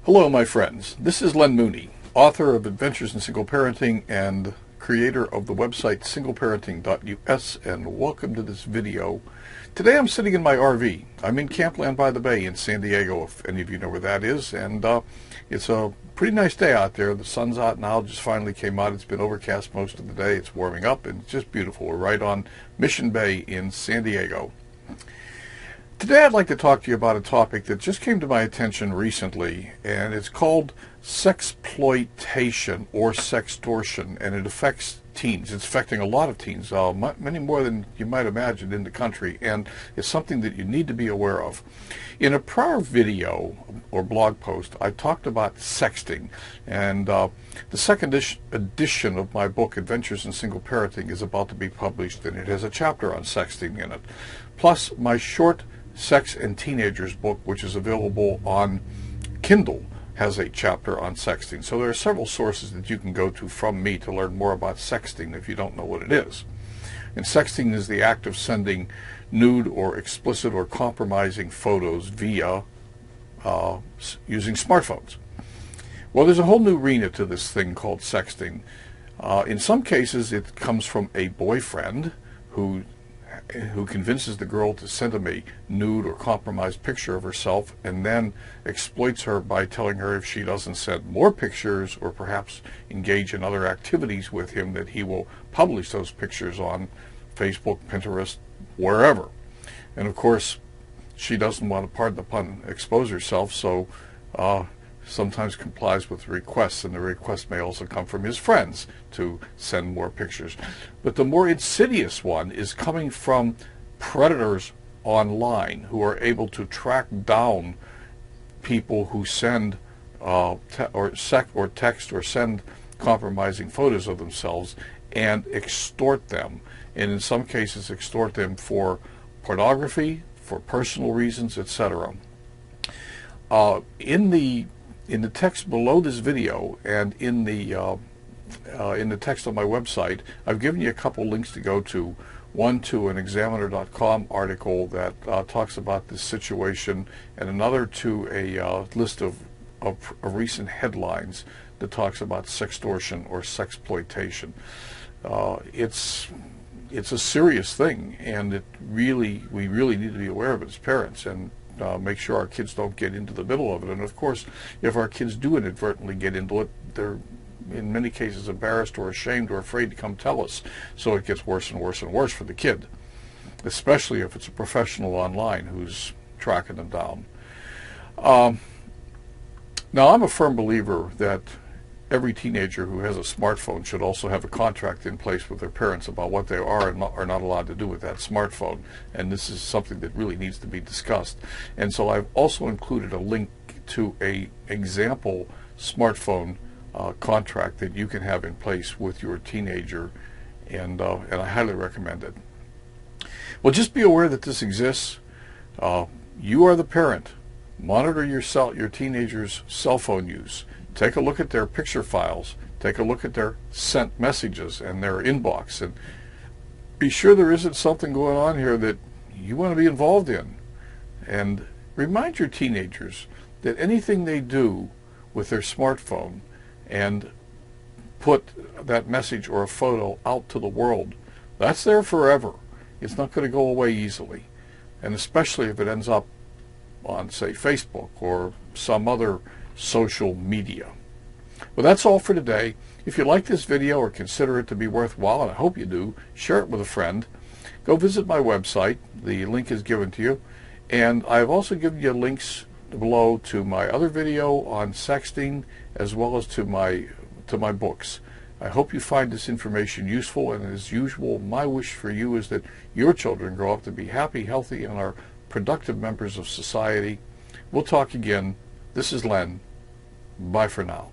Hello, my friends. This is Len Mooney, author of Adventures in Single Parenting and creator of the website singleparenting.us, and welcome to this video. Today I'm sitting in my RV. I'm in Campland by the Bay in San Diego, if any of you know where that is, and it's a pretty nice day out there. The sun's out now, just finally came out. It's been overcast most of the day. It's warming up, and it's just beautiful. We're right on Mission Bay in San Diego. Today I'd like to talk to you about a topic that just came to my attention recently, and it's called Sexploitation or Sextortion, and it affects teens. It's affecting a lot of teens, many more than you might imagine in the country, and it's something that you need to be aware of. In a prior video or blog post, I talked about sexting, and the second edition of my book, Adventures in Single Parenting, is about to be published, and it has a chapter on sexting in it. Plus, my short Sex and Teenagers book, which is available on Kindle, has a chapter on sexting. So there are several sources that you can go to from me to learn more about sexting if you don't know what it is. And sexting is the act of sending nude or explicit or compromising photos via using smartphones. Well, there's a whole new arena to this thing called sexting. In some cases, it comes from a boyfriend who convinces the girl to send him a nude or compromised picture of herself, and then exploits her by telling her if she doesn't send more pictures or perhaps engage in other activities with him, that he will publish those pictures on Facebook, Pinterest, wherever. And of course, she doesn't want to, pardon the pun, expose herself, so sometimes complies with requests, and the request may also come from his friends to send more pictures. But the more insidious one is coming from predators online who are able to track down people who send text or send compromising photos of themselves and extort them, and in some cases extort them for pornography, for personal reasons, etc. In the text below this video and in the text on my website, I've given you a couple links to go to. One to an Examiner.com article that talks about this situation, and another to a list of recent headlines that talks about sextortion or sexploitation. It's a serious thing, and we really need to be aware of it as parents, and make sure our kids don't get into the middle of it. And of course, if our kids do inadvertently get into it, they're in many cases embarrassed or ashamed or afraid to come tell us. So it gets worse and worse and worse for the kid, especially if it's a professional online who's tracking them down. Now, I'm a firm believer that every teenager who has a smartphone should also have a contract in place with their parents about what they are and are not allowed to do with that smartphone. And this is something that really needs to be discussed. And so I've also included a link to an example smartphone contract that you can have in place with your teenager, and I highly recommend it. Well, just be aware that this exists. You are the parent. Monitor your teenager's cell phone use. Take a look at their picture files. Take a look at their sent messages and their inbox, and be sure there isn't something going on here that you want to be involved in. And remind your teenagers that anything they do with their smartphone and put that message or a photo out to the world, that's there forever. It's not going to go away easily. And especially if it ends up on, say, Facebook or some other social media. Well, that's all for today. If you like this video or consider it to be worthwhile, and I hope you do, share it with a friend. Go visit my website. The link is given to you. And I've also given you links below to my other video on sexting, as well as to my books. I hope you find this information useful, and as usual, my wish for you is that your children grow up to be happy, healthy, and are productive members of society. We'll talk again. This is Len. Bye for now.